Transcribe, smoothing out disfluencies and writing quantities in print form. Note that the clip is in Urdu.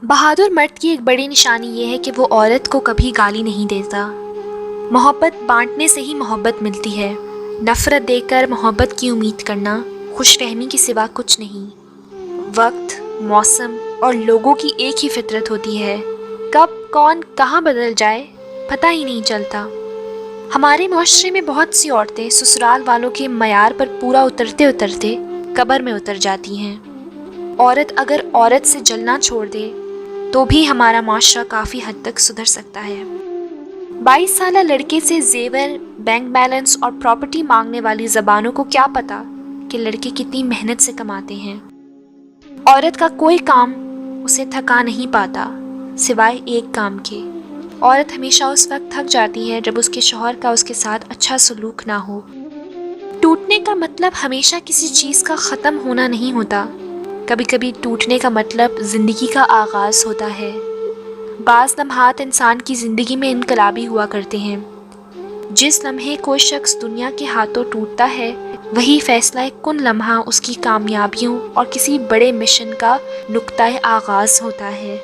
بہادر مرد کی ایک بڑی نشانی یہ ہے کہ وہ عورت کو کبھی گالی نہیں دیتا۔ محبت بانٹنے سے ہی محبت ملتی ہے۔ نفرت دے کر محبت کی امید کرنا خوش فہمی کے سوا کچھ نہیں۔ وقت، موسم اور لوگوں کی ایک ہی فطرت ہوتی ہے۔ کب کون کہاں بدل جائے پتہ ہی نہیں چلتا۔ ہمارے معاشرے میں بہت سی عورتیں سسرال والوں کے معیار پر پورا اترتے اترتے قبر میں اتر جاتی ہیں۔ عورت اگر عورت سے جلنا چھوڑ دے تو بھی ہمارا معاشرہ کافی حد تک سدھر سکتا ہے۔ 22 سالہ لڑکے سے زیور، بینک بیلنس اور پراپرٹی مانگنے والی زبانوں کو کیا پتا کہ لڑکے کتنی محنت سے کماتے ہیں۔ عورت کا کوئی کام اسے تھکا نہیں پاتا سوائے ایک کام کے۔ عورت ہمیشہ اس وقت تھک جاتی ہے جب اس کے شوہر کا اس کے ساتھ اچھا سلوک نہ ہو۔ ٹوٹنے کا مطلب ہمیشہ کسی چیز کا ختم ہونا نہیں ہوتا، کبھی کبھی ٹوٹنے کا مطلب زندگی کا آغاز ہوتا ہے۔ بعض لمحات انسان کی زندگی میں انقلابی ہوا کرتے ہیں۔ جس لمحے کوئی شخص دنیا کے ہاتھوں ٹوٹتا ہے وہی فیصلہ کن لمحہ اس کی کامیابیوں اور کسی بڑے مشن کا نقطۂ آغاز ہوتا ہے۔